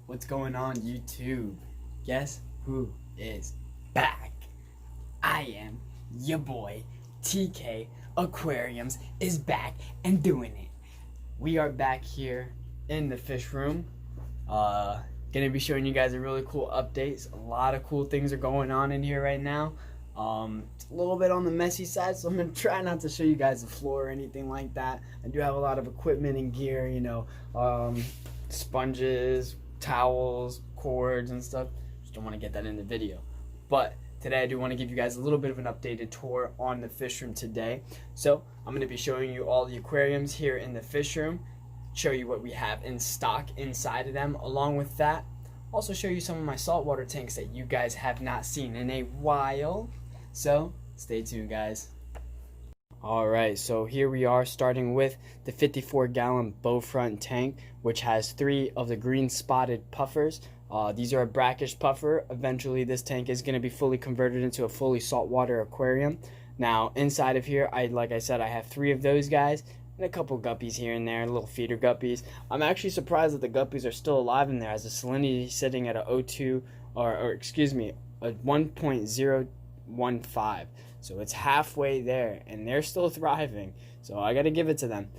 What's going on, YouTube? Guess who is back? I am your boy TK. Aquariums is back and doing it. We are back here in the fish room. Gonna be showing you guys a really cool updates. A lot of cool things are going on in here right now. It's a little bit on the messy side, so I'm gonna try not to show you guys the floor or anything like that. I do have a lot of equipment and gear, sponges, towels, cords and stuff. Just don't want to get that in the video. But today I do want to give you guys a little bit of an updated tour on the fish room today. So I'm going to be showing you all the aquariums here in the fish room, show you what we have in stock inside of them. Along with that, also show you some of my saltwater tanks that you guys have not seen in a while. So stay tuned, guys. Alright, so here we are starting with the 54-gallon bow front tank, which has 3 of the green spotted puffers. These are a brackish puffer. Eventually this tank is going to be fully converted into a fully saltwater aquarium. Now inside of here, like I said, I have 3 of those guys and a couple guppies here and there, little feeder guppies. I'm actually surprised that the guppies are still alive in there, as the salinity is sitting at a 0.2 or excuse me, a 1.015. So it's halfway there, and they're still thriving. So I got to give it to them.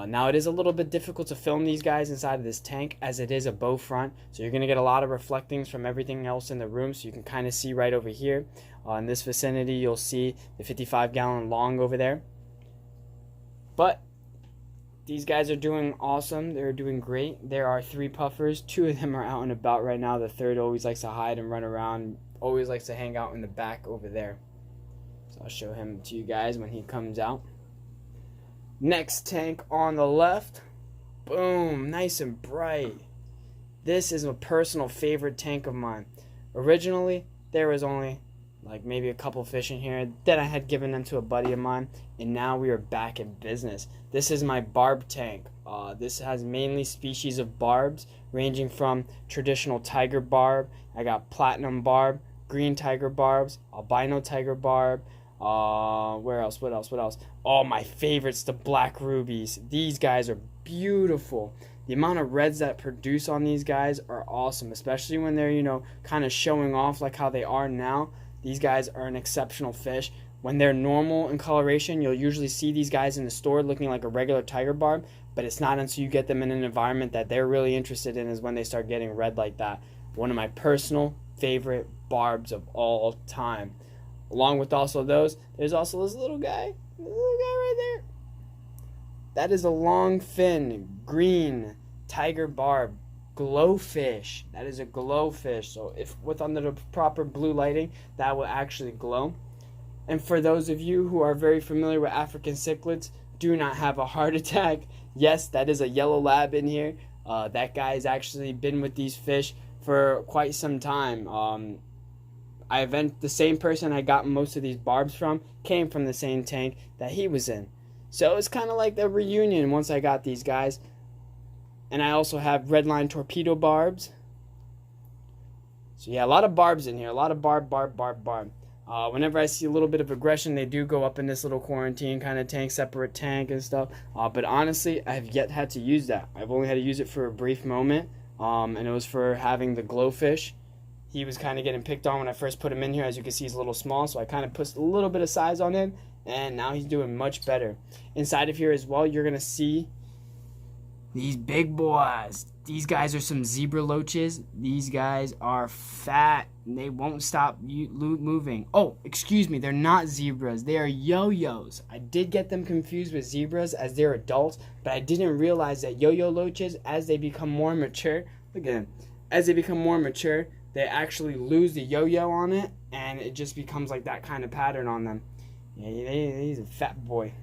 Now it is a little bit difficult to film these guys inside of this tank, as it is a bow front. So you're going to get a lot of reflectings from everything else in the room. So you can kind of see right over here. In this vicinity, you'll see the 55-gallon long over there. But these guys are doing awesome. They're doing great. There are 3 puffers. 2 of them are out and about right now. The third always likes to hide and run around. Always likes to hang out in the back over there. So I'll show him to you guys when he comes out. Next tank on the left. Boom, nice and bright. This is a personal favorite tank of mine. Originally, there was only like maybe a couple fish in here. Then I had given them to a buddy of mine, and now we are back in business. This is my Barb Tank. This has mainly species of barbs, ranging from traditional tiger barb. I got platinum barb, green tiger barbs, albino tiger barb. What else? Oh, my favorites, the black rubies. These guys are beautiful. The amount of reds that produce on these guys are awesome, especially when they're, kind of showing off like how they are now. These guys are an exceptional fish. When they're normal in coloration, you'll usually see these guys in the store looking like a regular tiger barb, but it's not until you get them in an environment that they're really interested in is when they start getting red like that. One of my personal favorite barbs of all time. Along with also those, there's also this little guy right there. That is a long fin, green tiger barb, glowfish. That is a glowfish. So if with under the proper blue lighting, that will actually glow. And for those of you who are very familiar with African cichlids, do not have a heart attack. Yes, that is a yellow lab in here. That guy has actually been with these fish for quite some time. The same person I got most of these barbs from came from the same tank that he was in. So it's kind of like the reunion once I got these guys. And I also have redline torpedo barbs. So yeah, a lot of barbs in here. A lot of barb. Whenever I see a little bit of aggression, they do go up in this little quarantine kind of tank, separate tank and stuff. But honestly, I have yet had to use that. I've only had to use it for a brief moment. And it was for having the glowfish. He was kind of getting picked on when I first put him in here. As you can see, he's a little small, so I kind of put a little bit of size on him, and now he's doing much better. Inside of here as well, you're going to see these big boys. These guys are some zebra loaches. These guys are fat, and they won't stop moving. Oh, excuse me, they're not zebras. They are yo-yos. I did get them confused with zebras as they're adults, but I didn't realize that yo-yo loaches, as they become more mature, look at them, as they become more mature, they actually lose the yo-yo on it, and it just becomes like that kind of pattern on them. Yeah, he's a fat boy.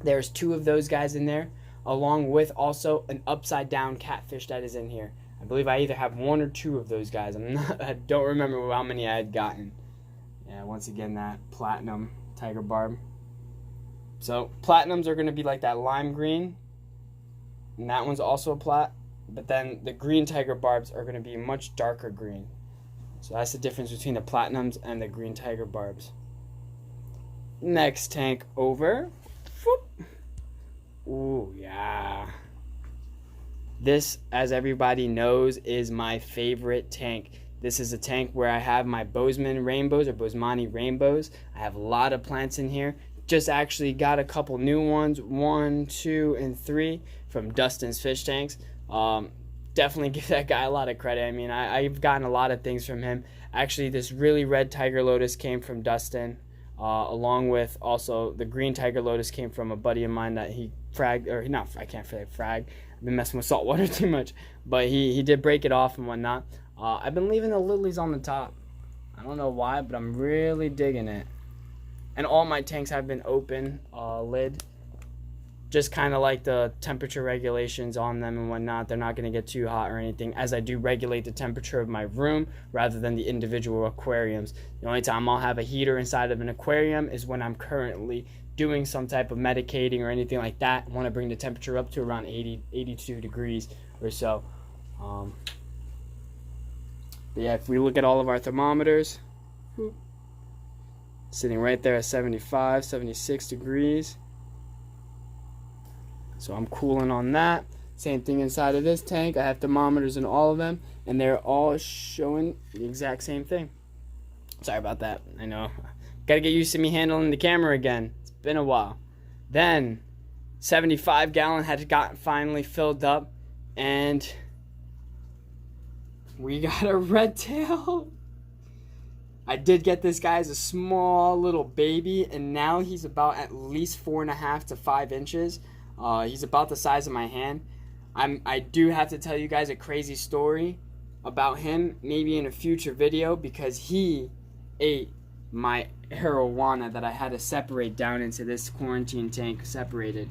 There's 2 of those guys in there, along with also an upside-down catfish that is in here. I believe I either have 1 or 2 of those guys. I don't remember how many I had gotten. Yeah, once again, that platinum tiger barb. So platinums are going to be like that lime green, and that one's also a plat. But then the green tiger barbs are going to be much darker green. So that's the difference between the platinums and the green tiger barbs. Next tank over. Whoop. Ooh, yeah. This, as everybody knows, is my favorite tank. This is a tank where I have my Bozeman rainbows or Bosemani rainbows. I have a lot of plants in here. Just actually got a couple new ones, 1, 2, and 3 from Dustin's fish tanks. Definitely give that guy a lot of credit. I mean, I've gotten a lot of things from him. Actually, this really red tiger lotus came from Dustin, along with also the green tiger lotus came from a buddy of mine that he fragged, or not, I can't say frag. I've been messing with salt water too much, but he did break it off and whatnot. I've been leaving the lilies on the top. I don't know why, but I'm really digging it. And all my tanks have been open lid. Just kind of like the temperature regulations on them and whatnot. They're not going to get too hot or anything, as I do regulate the temperature of my room rather than the individual aquariums. The only time I'll have a heater inside of an aquarium is when I'm currently doing some type of medicating or anything like that. I want to bring the temperature up to around 80, 82 degrees or so. But yeah, if we look at all of our thermometers, sitting right there at 75, 76 degrees. So I'm cooling on that. Same thing inside of this tank. I have thermometers in all of them, and they're all showing the exact same thing. Sorry about that. I know. Gotta get used to me handling the camera again. It's been a while. Then, 75 gallon had got finally filled up, and we got a redtail. I did get this guy as a small little baby, and now he's about at least 4.5 to 5 inches. He's about the size of my hand. I do have to tell you guys a crazy story about him, maybe in a future video, because he ate my arowana that I had to separate down into this quarantine tank separated.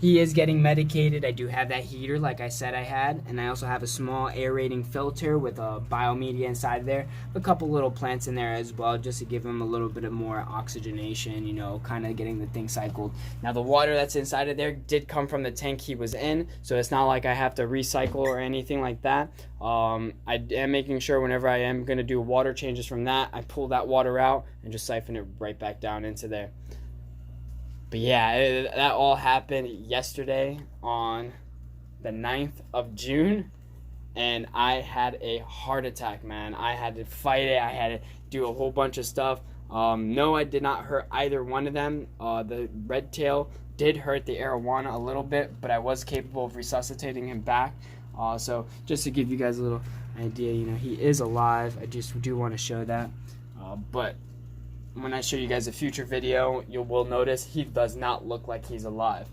He is getting medicated. I do have that heater like I said I had, and I also have a small aerating filter with a biomedia inside there, a couple little plants in there as well, just to give him a little bit of more oxygenation, you know, kind of getting the thing cycled. Now the water that's inside of there did come from the tank he was in, so it's not like I have to recycle or anything like that. I am making sure whenever I am going to do water changes from that, I pull that water out and just siphon it right back down into there. But yeah, that all happened yesterday on the 9th of June, and I had a heart attack, man. I had to fight it. I had to do a whole bunch of stuff. No, I did not hurt either one of them. The redtail did hurt the arowana a little bit, but I was capable of resuscitating him back. So just to give you guys a little idea, you know, he is alive. I just do want to show that. But when I show you guys a future video, you will notice he does not look like he's alive.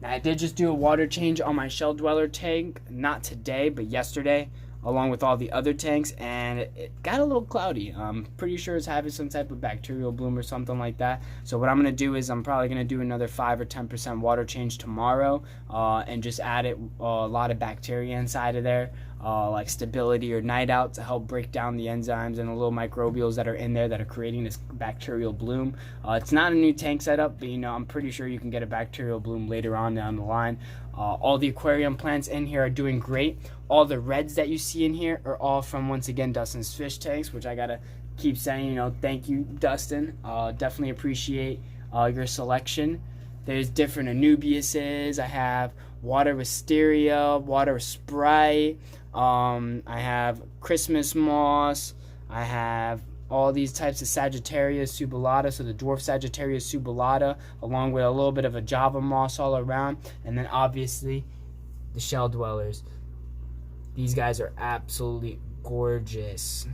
Now, I did just do a water change on my shell dweller tank, not today, but yesterday, along with all the other tanks, and it got a little cloudy. I'm pretty sure it's having some type of bacterial bloom or something like that. So what I'm going to do is I'm probably going to do another 5 or 10% water change tomorrow, and just add a lot of bacteria inside of there, like stability or night out, to help break down the enzymes and the little microbials that are in there that are creating this bacterial bloom. It's not a new tank setup, but you know, I'm pretty sure you can get a bacterial bloom later on down the line. All the aquarium plants in here are doing great. All the reds that you see in here are all from, once again, Dustin's fish tanks, which I gotta keep saying, you know, thank you, Dustin. Definitely appreciate your selection. There's different Anubiuses. I have water wisteria, water sprite. I have Christmas moss. I have all these types of Sagittarius subulata, so the dwarf Sagittarius subulata, along with a little bit of a Java moss all around, and then obviously the shell dwellers. These guys are absolutely gorgeous.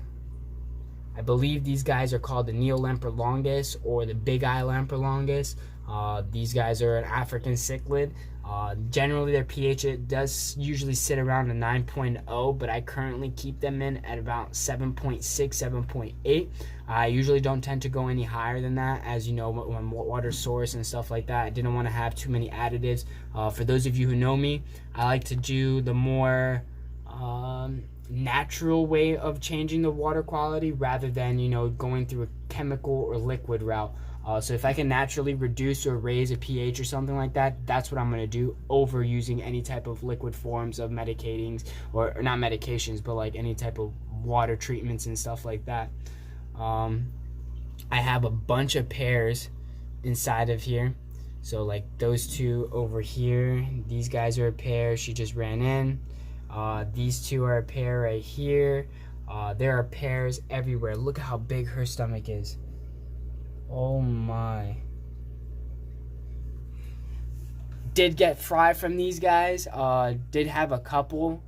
I believe these guys are called the Neolamper longus or the Big Eye Lamper longus. These guys are an African cichlid. Generally their pH, it does usually sit around a 9.0, but I currently keep them in at about 7.6, 7.8. I usually don't tend to go any higher than that, as you know, when water source and stuff like that. I didn't want to have too many additives. For those of you who know me, I like to do the more natural way of changing the water quality rather than, you know, going through a chemical or liquid route. So if I can naturally reduce or raise a pH or something like that, that's what I'm going to do, over using any type of liquid forms of medicatings, or not medications, but like any type of water treatments and stuff like that. I have a bunch of pairs inside of here. So like those two over here, these guys are a pair. She just ran in. These two are a pair right here. There are pairs everywhere. Look at how big her stomach is. Oh my. Did get fry from these guys. Did have a couple.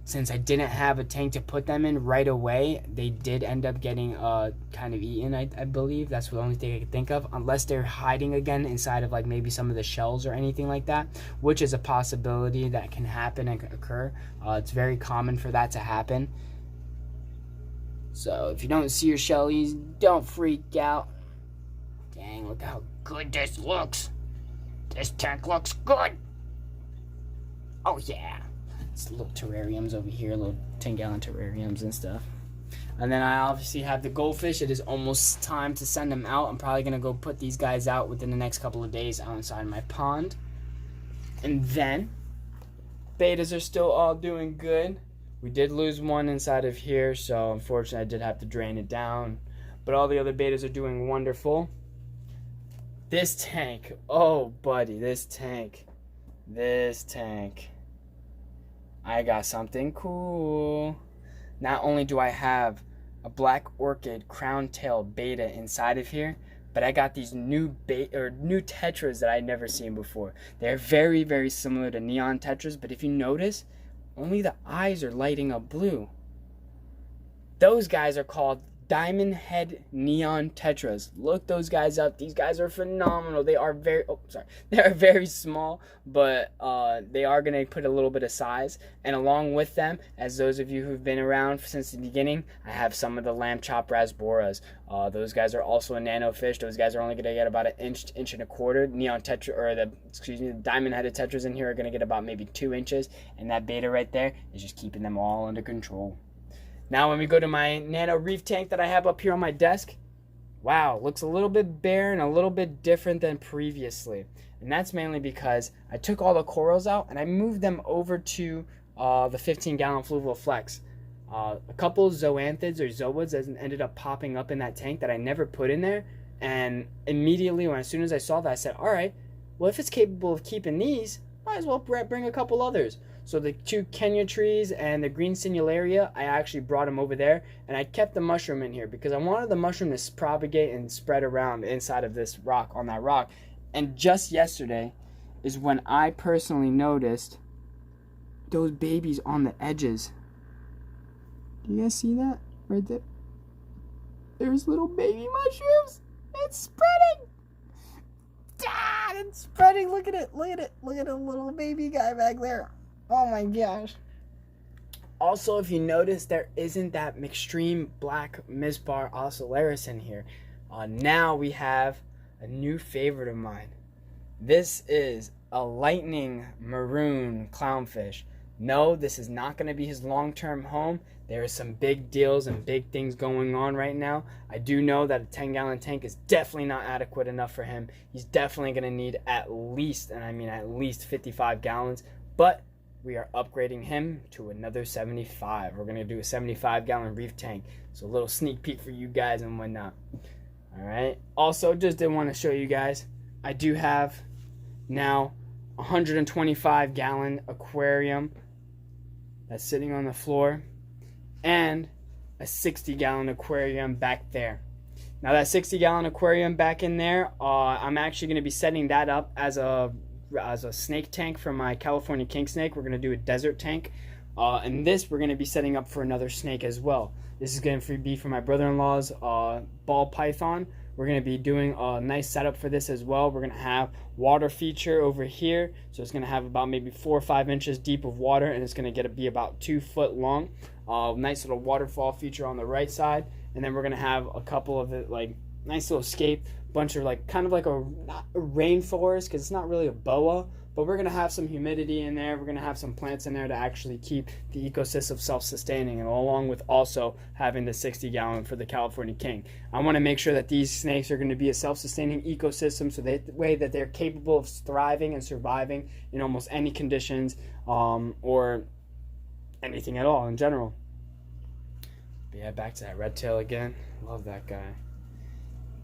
Since I didn't have a tank to put them in right away, they did end up getting kind of eaten, I believe. That's the only thing I could think of. Unless they're hiding again inside of like maybe some of the shells or anything like that, which is a possibility that can happen and occur. It's very common for that to happen. So if you don't see your shellies, don't freak out. Dang, look how good this looks. This tank looks good. Oh yeah. It's little terrariums over here, little 10-gallon terrariums and stuff. And then I obviously have the goldfish. It is almost time to send them out. I'm probably gonna go put these guys out within the next couple of days outside my pond. And then betas are still all doing good. We did lose one inside of here, so unfortunately I did have to drain it down. But all the other betas are doing wonderful. This tank, oh buddy, this tank. I got something cool. Not only do I have a black orchid crown tail beta inside of here, but I got these new tetras that I'd never seen before. They're very, very similar to neon tetras, but if you notice, only the eyes are lighting up blue. Those guys are called diamond head neon tetras. Look those guys up. These guys are phenomenal. They are very they are very small, but they are going to put a little bit of size. And along with them, as those of you who've been around since the beginning, I have some of the lamb chop rasboras. Those guys are also a nano fish. Those guys are only going to get about an inch and a quarter. Neon tetra, or the diamond headed tetras in here are going to get about maybe 2 inches, and that beta right there is just keeping them all under control. Now when we go to my Nano Reef tank that I have up here on my desk, wow, looks a little bit bare and a little bit different than previously. And that's mainly because I took all the corals out and I moved them over to the 15-gallon fluvial flex. A couple zoanthids or zooids ended up popping up in that tank that I never put in there. And immediately, as soon as I saw that, I said, all right, well, if it's capable of keeping these, might as well bring a couple others. So the 2 Kenya trees and the green signalaria, I actually brought them over there, and I kept the mushroom in here because I wanted the mushroom to propagate and spread around inside of this rock, on that rock. And just yesterday is when I personally noticed those babies on the edges. Do you guys see that right there? There's little baby mushrooms. It's spreading. Ah, it's spreading. Look at it. Look at it. Look at a little baby guy back there. Oh my gosh. Also, if you notice, there isn't that extreme black Misbar ocellaris in here. Now we have a new favorite of mine. This is a lightning maroon clownfish. No, this is not going to be his long-term home. There are some big deals and big things going on right now. I do know that a 10-gallon tank is definitely not adequate enough for him. He's definitely going to need at least, and I mean at least 55 gallons. But we are upgrading him to another 75. We're going to do a 75-gallon reef tank. So a little sneak peek for you guys and whatnot. All right. Also, just did want to show you guys, I do have now a 125-gallon aquarium that's sitting on the floor and a 60-gallon aquarium back there. Now that 60-gallon aquarium back in there, I'm actually going to be setting that up as a snake tank for my California king snake. We're going to do a desert tank, and this we're going to be setting up for another snake as well. This is going to be for my brother-in-law's ball python. We're going to be doing a nice setup for this as well. We're going to have water feature over here, so it's going to have about maybe 4 or 5 inches deep of water, and it's going to be about 2 foot long. Nice little waterfall feature on the right side, and then we're going to have a couple of it, like nice little scape, bunch of like kind of like not a rainforest because it's not really a boa, but we're going to have some humidity in there. We're going to have some plants in there to actually keep the ecosystem self-sustaining, and along with also having the 60-gallon for the California king. I want to make sure that these snakes are going to be a self-sustaining ecosystem, so that the way that they're capable of thriving and surviving in almost any conditions, or anything at all in general. But yeah, back to that Redtail again. Love that guy.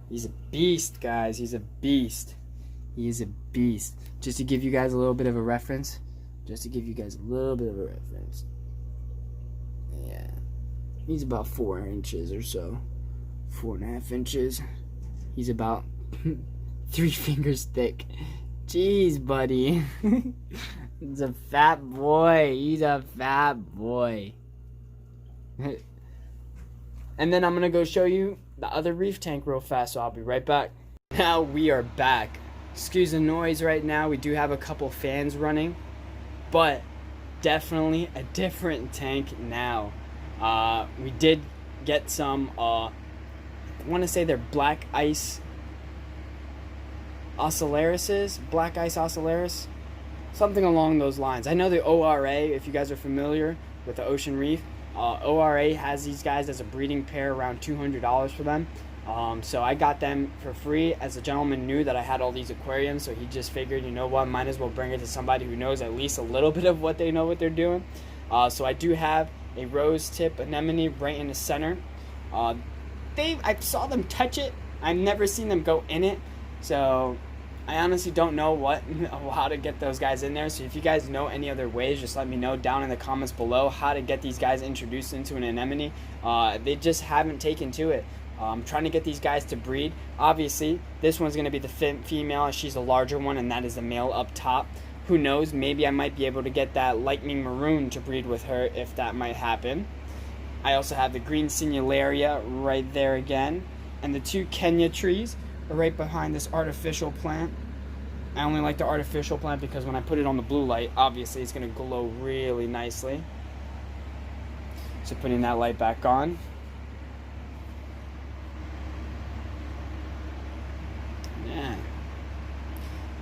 He's a beast, guys. He's a beast. He is a beast. Just to give you guys a little bit of a reference. Yeah. He's about 4 inches or so. 4.5 inches. He's about 3 fingers thick. Jeez, buddy. He's a fat boy. And then I'm gonna go show you the other reef tank real fast, so I'll be right back. Now we are back. Excuse the noise right now. We do have a couple fans running, but definitely a different tank now. We did get some, I want to say they're black ice ocellaris, something along those lines. I know the ORA, if you guys are familiar with the ocean reef, ORA has these guys as a breeding pair, around $200 for them. So I got them for free, as the gentleman knew that I had all these aquariums, so he just figured, you know what, might as well bring it to somebody who knows at least a little bit of what they know what they're doing. So I do have a rose tip anemone right in the center. I saw them touch it. I've never seen them go in it, so I honestly don't know how to get those guys in there. So if you guys know any other ways, just let me know down in the comments below how to get these guys introduced into an anemone. They just haven't taken to it. I'm trying to get these guys to breed. Obviously, this one's going to be the female, and she's a larger one, and that is the male up top. Who knows, maybe I might be able to get that lightning maroon to breed with her, if that might happen. I also have the green signalaria right there again, and the 2 Kenya trees are right behind this artificial plant. I only like the artificial plant because when I put it on the blue light, obviously it's going to glow really nicely. So putting that light back on. Yeah.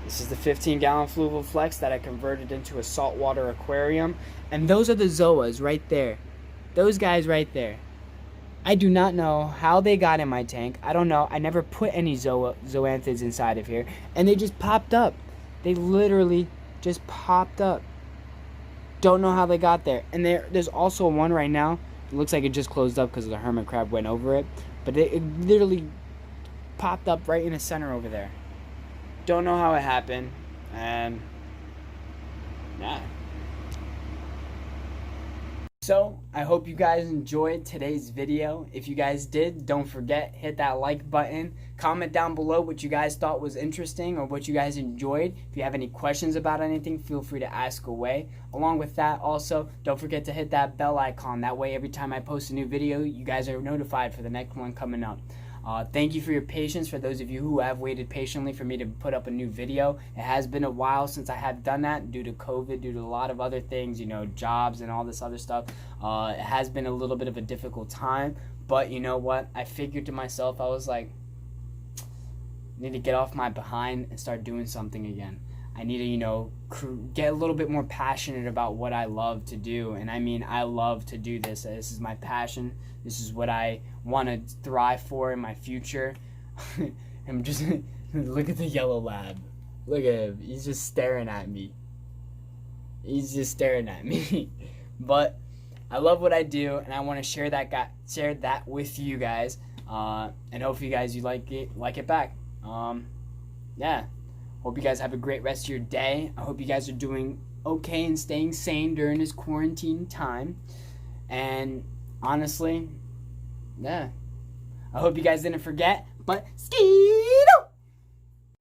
This is the 15-gallon fluval flex that I converted into a saltwater aquarium. And those are the zoas right there. Those guys right there. I do not know how they got in my tank. I don't know. I never put any zoanthids inside of here. And they just popped up. They literally just popped up. Don't know how they got there. And there's also one right now. It looks like it just closed up because the hermit crab went over it. But it literally popped up right in the center over there. Don't know how it happened. And yeah. So, I hope you guys enjoyed today's video. If you guys did, don't forget, hit that like button. Comment down below what you guys thought was interesting or what you guys enjoyed. If you have any questions about anything, feel free to ask away. Along with that, also, don't forget to hit that bell icon. That way, every time I post a new video, you guys are notified for the next one coming up. Thank you for your patience, for those of you who have waited patiently for me to put up a new video. It has been a while since I have done that due to COVID, due to a lot of other things, you know, jobs and all this other stuff. It has been a little bit of a difficult time, but you know what? I figured to myself, I was like, I need to get off my behind and start doing something again. I need to, you know, get a little bit more passionate about what I love to do. And I mean, I love to do this. This is my passion. This is what I want to thrive for in my future. I'm just, look at the yellow lab. Look at him. He's just staring at me. But I love what I do, and I want to share that with you guys. And hopefully you guys like it back. Yeah. Hope you guys have a great rest of your day. I hope you guys are doing okay and staying sane during this quarantine time. And honestly, yeah. I hope you guys didn't forget, but ski!